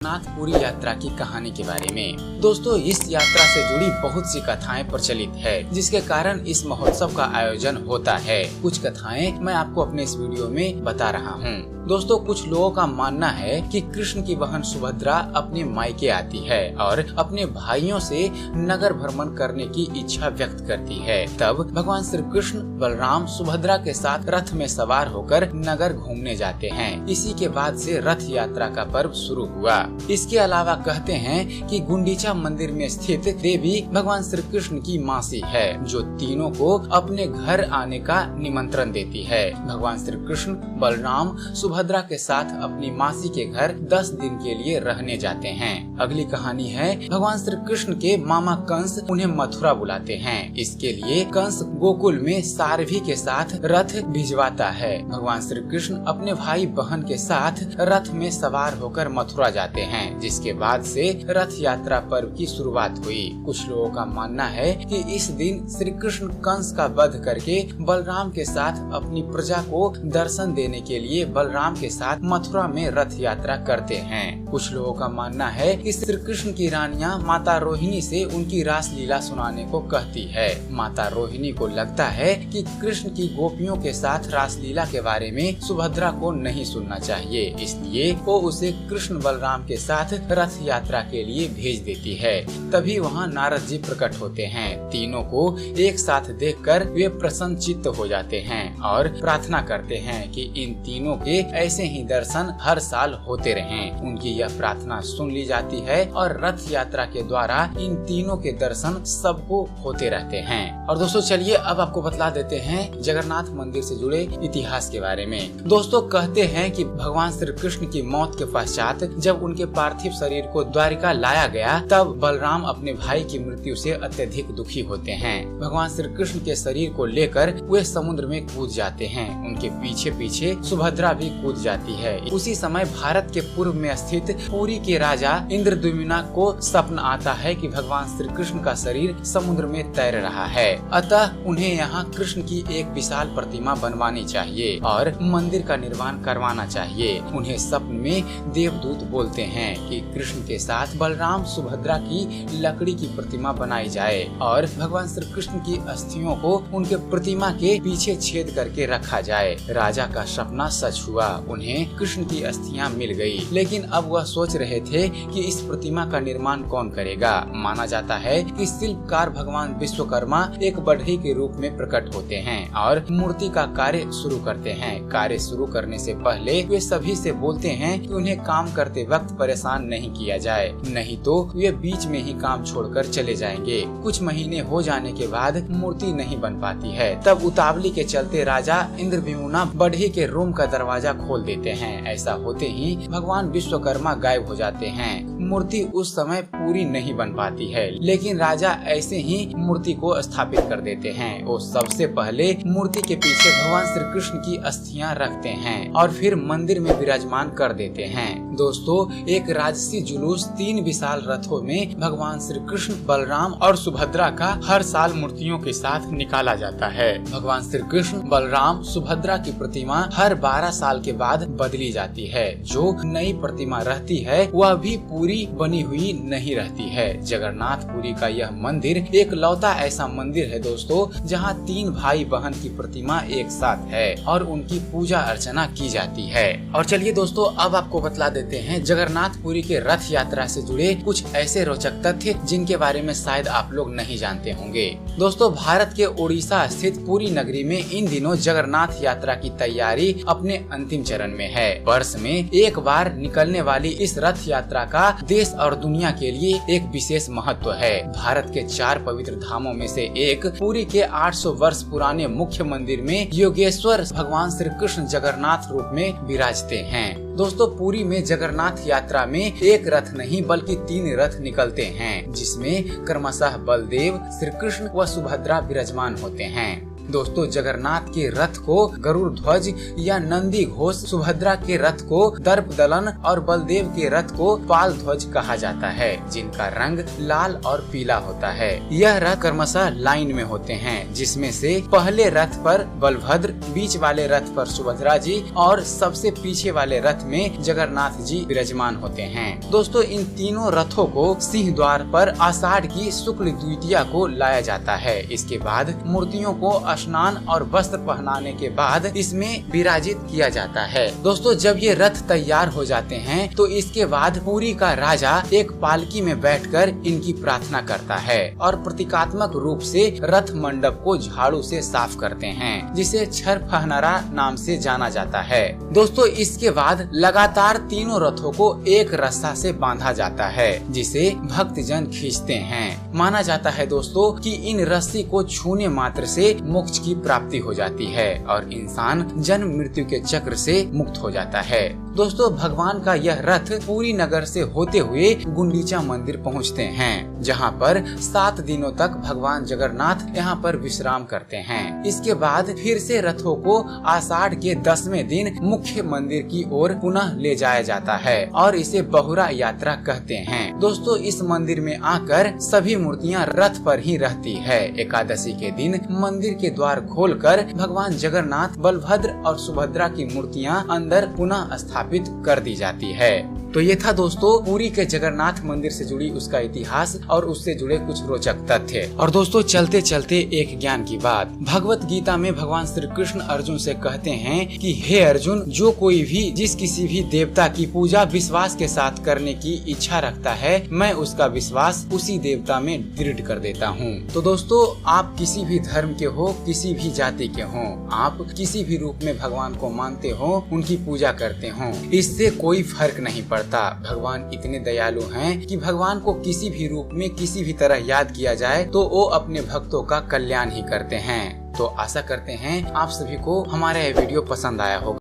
जगन्नाथपुरी यात्रा की कहानी के बारे में। दोस्तों, इस यात्रा से जुड़ी बहुत सी कथाएं प्रचलित है, जिसके कारण इस महोत्सव का आयोजन होता है। कुछ कथाएं मैं आपको अपने इस वीडियो में बता रहा हूं। दोस्तों, कुछ लोगों का मानना है कि कृष्ण की बहन सुभद्रा अपने मायके आती है और अपने भाइयों से नगर भ्रमण करने की इच्छा व्यक्त करती है। तब भगवान श्री कृष्ण बलराम सुभद्रा के साथ रथ में सवार होकर नगर घूमने जाते हैं। इसी के बाद से रथ यात्रा का पर्व शुरू हुआ। इसके अलावा कहते हैं कि गुंडीचा मंदिर में स्थित देवी भगवान श्री कृष्ण की मासी है, जो तीनों को अपने घर आने का निमंत्रण देती है। भगवान श्री कृष्ण बलराम सुभद्रा के साथ अपनी मासी के घर 10 दिन के लिए रहने जाते हैं। अगली कहानी है भगवान श्री कृष्ण के मामा कंस उन्हें मथुरा बुलाते हैं। इसके लिए कंस गोकुल में सारभी के साथ रथ भिजवाता है। भगवान श्री कृष्ण अपने भाई बहन के साथ रथ में सवार होकर मथुरा जाते हैं, जिसके बाद से रथ यात्रा पर्व की शुरुआत हुई। कुछ लोगों का मानना है कि इस दिन श्री कृष्ण कंस का वध करके बलराम के साथ अपनी प्रजा को दर्शन देने के लिए बलराम के साथ मथुरा में रथ यात्रा करते हैं। कुछ लोगों का मानना है कि श्री कृष्ण की रानियां माता रोहिणी से उनकी रास लीला सुनाने को कहती है। माता रोहिणी को लगता है कि कृष्ण की गोपियों के साथ रास लीला के बारे में सुभद्रा को नहीं सुनना चाहिए, इसलिए वो उसे कृष्ण बलराम के साथ रथ यात्रा के लिए भेज देती है। तभी वहाँ नारद जी प्रकट होते हैं। तीनों को एक साथ देखकर वे प्रसन्न चित्त हो जाते हैं और प्रार्थना करते हैं कि इन तीनों के ऐसे ही दर्शन हर साल होते रहें। उनकी यह प्रार्थना सुन ली जाती है और रथ यात्रा के द्वारा इन तीनों के दर्शन सबको होते रहते हैं। और दोस्तों, चलिए अब आपको बतला देते हैं जगन्नाथ मंदिर से जुड़े इतिहास के बारे में। दोस्तों, कहते हैं कि भगवान श्री कृष्ण की मौत के पश्चात जब उनके पार्थिव शरीर को द्वारिका लाया गया, तब बलराम अपने भाई की मृत्यु से अत्यधिक दुखी होते हैं। भगवान श्री कृष्ण के शरीर को लेकर वे समुद्र में कूद जाते हैं। उनके पीछे पीछे सुभद्रा भी कूद जाती है। उसी समय भारत के पूर्व में स्थित पुरी के राजा इंद्रद्युम्न को स्वप्न आता है कि भगवान श्री कृष्ण का शरीर समुद्र में तैर रहा है, अतः उन्हें यहाँ कृष्ण की एक विशाल प्रतिमा बनवानी चाहिए और मंदिर का निर्माण करवाना चाहिए। उन्हें स्वप्न में देवदूत बोलते हैं कि कृष्ण के साथ बलराम सुभद्रा की लकड़ी की प्रतिमा बनाई जाए और भगवान श्री कृष्ण की अस्थियों को उनके प्रतिमा के पीछे छेद करके रखा जाए। राजा का सपना सच हुआ, उन्हें कृष्ण की अस्थियां मिल गई। लेकिन अब वह सोच रहे थे कि इस प्रतिमा का निर्माण कौन करेगा। माना जाता है कि शिल्पकार भगवान विश्वकर्मा एक बढ़ई के रूप में प्रकट होते हैं और मूर्ति का कार्य शुरू करते हैं। कार्य शुरू करने से पहले वे सभी से बोलते हैं कि उन्हें काम करते वक्त परेशान नहीं किया जाए, नहीं तो वे बीच में ही काम छोड़कर चले जाएंगे। कुछ महीने हो जाने के बाद मूर्ति नहीं बन पाती है। तब उतावली के चलते राजा इंद्रद्युम्न बढ़ई के रूम का दरवाजा खोल देते हैं। ऐसा होते ही भगवान विश्वकर्मा गायब हो जाते हैं। मूर्ति उस समय पूरी नहीं बन पाती है, लेकिन राजा ऐसे ही मूर्ति को स्थापित कर देते हैं। वो सबसे पहले मूर्ति के पीछे भगवान श्री कृष्ण की अस्थियां रखते हैं और फिर मंदिर में विराजमान कर देते हैं। दोस्तों, एक राजसी जुलूस 3 विशाल रथों में भगवान श्री कृष्ण बलराम और सुभद्रा का हर साल मूर्तियों के साथ निकाला जाता है। भगवान श्री कृष्ण बलराम सुभद्रा की प्रतिमा हर 12 साल के बाद बदली जाती है। जो नई प्रतिमा रहती है वह भी पूरी बनी हुई नहीं रहती है। जगन्नाथपुरी का यह मंदिर एक लौता ऐसा मंदिर है दोस्तों, जहाँ 3 भाई बहन की प्रतिमा एक साथ है और उनकी पूजा अर्चना की जाती है। और चलिए दोस्तों, अब आपको बतला देते हैं जगन्नाथपुरी के रथ यात्रा से जुड़े कुछ ऐसे रोचक तथ्य जिनके बारे में शायद आप लोग नहीं जानते होंगे। दोस्तों, भारत के उड़ीसा स्थित पुरी नगरी में इन दिनों जगन्नाथ यात्रा की तैयारी अपने अंतिम चरण में है। वर्ष में एक बार निकलने वाली इस रथ यात्रा का देश और दुनिया के लिए एक विशेष महत्व है। भारत के 4 पवित्र धामों में से एक पुरी के 800 वर्ष पुराने मुख्य मंदिर में योगेश्वर भगवान श्री कृष्ण जगन्नाथ रूप में विराजते हैं। दोस्तों, पुरी में जगन्नाथ यात्रा में एक रथ नहीं बल्कि 3 रथ निकलते हैं, जिसमें क्रमशः बलदेव, श्री कृष्ण व सुभद्रा विराजमान होते हैं। दोस्तों जगन्नाथ के रथ को गरुड़ ध्वज या नंदी घोष, सुभद्रा के रथ को दर्प दलन और बलदेव के रथ को पाल ध्वज कहा जाता है, जिनका रंग लाल और पीला होता है। यह रथ क्रमशः लाइन में होते हैं, जिसमें से पहले रथ पर बलभद्र, बीच वाले रथ पर सुभद्रा जी और सबसे पीछे वाले रथ में जगन्नाथ जी विराजमान होते हैं। दोस्तों इन तीनों रथों को सिंह द्वार पर आषाढ़ की शुक्ल द्वितीया को लाया जाता है। इसके बाद मूर्तियों को स्नान और वस्त्र पहनाने के बाद इसमें विराजित किया जाता है। दोस्तों जब ये रथ तैयार हो जाते हैं तो इसके बाद पुरी का राजा एक पालकी में बैठकर इनकी प्रार्थना करता है और प्रतीकात्मक रूप से रथ मंडप को झाड़ू से साफ करते हैं, जिसे छर फहनरा नाम से जाना जाता है। दोस्तों इसके बाद लगातार तीनों रथों को एक रस्सा से बांधा जाता है, जिसे भक्तजन खींचते हैं। माना जाता है दोस्तों कि इन रस्सी को छूने मात्र से मोक्ष की प्राप्ति हो जाती है और इंसान जन्म मृत्यु के चक्र से मुक्त हो जाता है। दोस्तों भगवान का यह रथ पुरी नगर से होते हुए गुंडीचा मंदिर पहुंचते हैं, जहां पर 7 दिनों तक भगवान जगन्नाथ यहां पर विश्राम करते हैं। इसके बाद फिर से रथों को आषाढ़ के 10वें दिन मुख्य मंदिर की ओर पुनः ले जाया जाता है और इसे बहुरा यात्रा कहते हैं। दोस्तों इस मंदिर में आकर सभी मूर्तियां रथ पर ही रहती है। एकादशी के दिन मंदिर के द्वार खोलकर भगवान जगन्नाथ, बलभद्र और सुभद्रा की मूर्तियां अंदर पुनः स्थापित कर दी जाती है। तो ये था दोस्तों पुरी के जगन्नाथ मंदिर से जुड़ी उसका इतिहास और उससे जुड़े कुछ रोचक तथ्य। और दोस्तों चलते चलते एक ज्ञान की बात, भगवत गीता में भगवान श्री कृष्ण अर्जुन से कहते हैं कि हे अर्जुन, जो कोई भी जिस किसी भी देवता की पूजा विश्वास के साथ करने की इच्छा रखता है, मैं उसका विश्वास उसी देवता में दृढ़ कर देता हूँ। तो दोस्तों आप किसी भी धर्म के हो, किसी भी जाति के हो, आप किसी भी रूप में भगवान को मानते हो, उनकी पूजा करते हो, इससे कोई फर्क नहीं पड़ता। भगवान इतने दयालु हैं कि भगवान को किसी भी रूप में किसी भी तरह याद किया जाए तो वो अपने भक्तों का कल्याण ही करते हैं। तो आशा करते हैं आप सभी को हमारा यह वीडियो पसंद आया होगा।